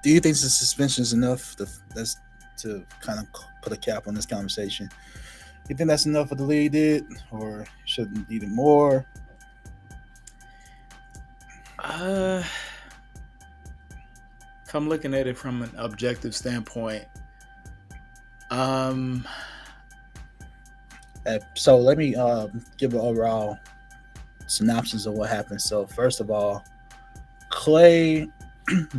do you think the suspension is enough to kind of put a cap on this conversation? You think that's enough what the league did, or should need it more? Uh, if I'm looking at it from an objective standpoint, um, So let me give an overall synopsis of what happened. So first of all, Clay,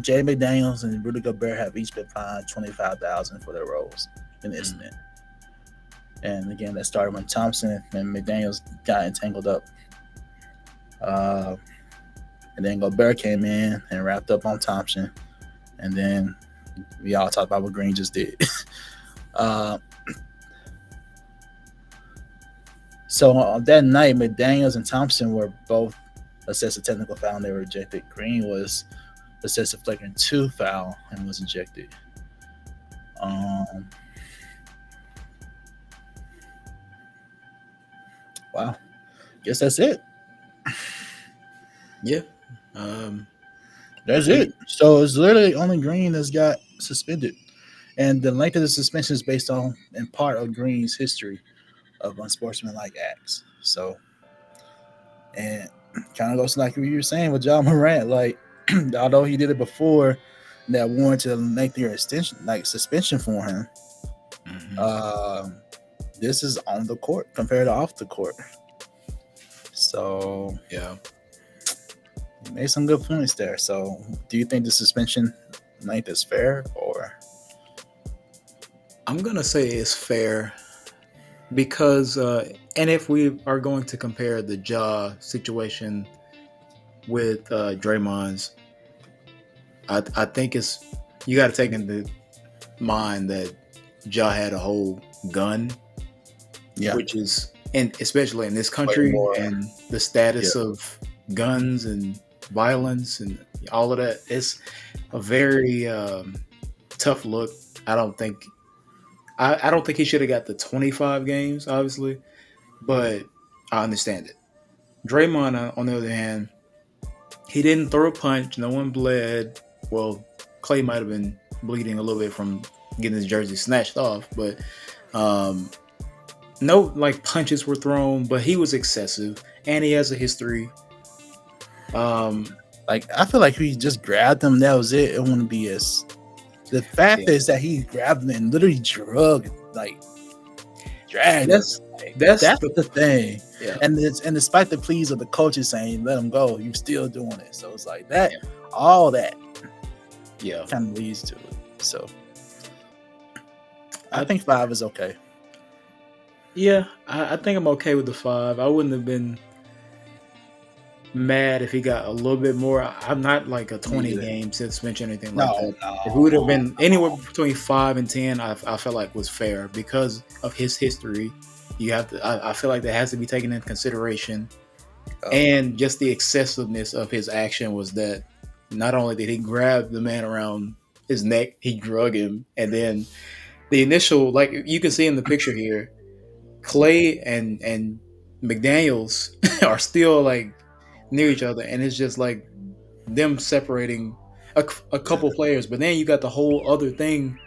Jay McDaniels, and Rudy Gobert have each been fined $25,000 for their roles in the incident. And again, that started when Thompson and McDaniels got entangled up. And then Gobert came in and wrapped up on Thompson. And then we all talked about what Green just did. So on that night, McDaniels and Thompson were both assessed a technical foul and they were ejected. Green was assessed a flagrant 2 foul and was ejected. Wow. Guess that's it. yeah. That's it. So it's literally only Green that's got suspended. And the length of the suspension is based on, in part, of Green's history of unsportsmanlike acts. So, and kind of goes like what you were saying with John Morant. Like, although he did it before, that warranted a lengthier extension, like suspension for him. This is on the court compared to off the court. So, yeah, you made some good points there. So, do you think the suspension length is fair, or? I'm gonna say it's fair because, and if we are going to compare the Ja situation with Draymond's, I think it's you got to take into mind that Ja had a whole gun, which is, and especially in this country and the status of guns and violence and all of that, it's a very tough look. I don't think he should have got the 25 games, obviously, but I understand it. Draymond, on the other hand, he didn't throw a punch. No one bled. Well, Clay might have been bleeding a little bit from getting his jersey snatched off, but no like punches were thrown. But he was excessive, and he has a history. Like, I feel like he just grabbed him. That was it. It wouldn't be as. The fact is that he grabbed him and literally dragged. That's the thing. Yeah. And despite the pleas of the coaches saying let him go, you're still doing it. So it's like that. Yeah. All that. Yeah. Kind of leads to it. So I think 5 is okay. Yeah, I think I'm okay with the 5. I wouldn't have been mad if he got a little bit more. I'm not like a 20-game suspension or anything like that. No. If it would have been anywhere between 5 and 10, I felt like was fair because of his history. You have to. I feel like that has to be taken into consideration, and just the excessiveness of his action was that not only did he grab the man around his neck, he drug him, and then the initial, like you can see in the picture here, Clay and McDaniels are still like near each other, and it's just like them separating a couple players. But then you got the whole other thing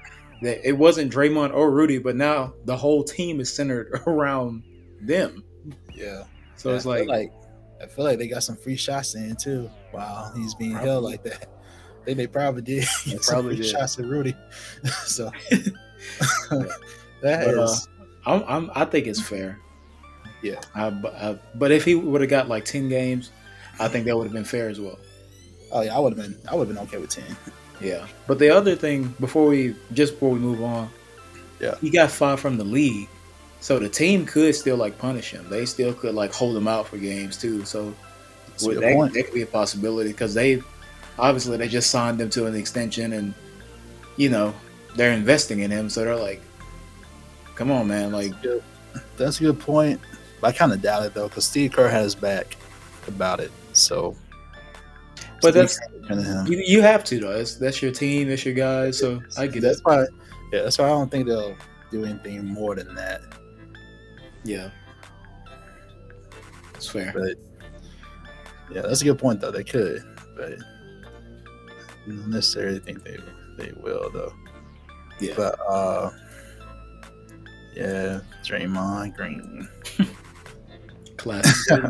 that it wasn't Draymond or Rudy, but now the whole team is centered around them. Yeah. So it's I feel like they got some free shots in too. Wow, he's being held like that. I think they probably did. They probably did shots at Rudy. So I think it's fair. Yeah. But if he would have got like 10 games, I think that would have been fair as well. Oh yeah, I would have been okay with 10. Yeah. But the other thing before we move on, he got 5 from the league. So the team could still like punish him. They still could like hold him out for games too. So that could be a possibility because they just signed him to an extension and they're investing in him. So they're like, come on, man. Like, that's a good point. I kind of doubt it though because Steve Kerr has his back about it. So, but you have to though. That's your team. That's your guys. So I get that's why. Yeah, that's why I don't think they'll do anything more than that. Yeah, it's fair. But yeah, that's a good point though. They could, but I don't necessarily think they they will though. Yeah. But yeah, Draymond Green. Classic.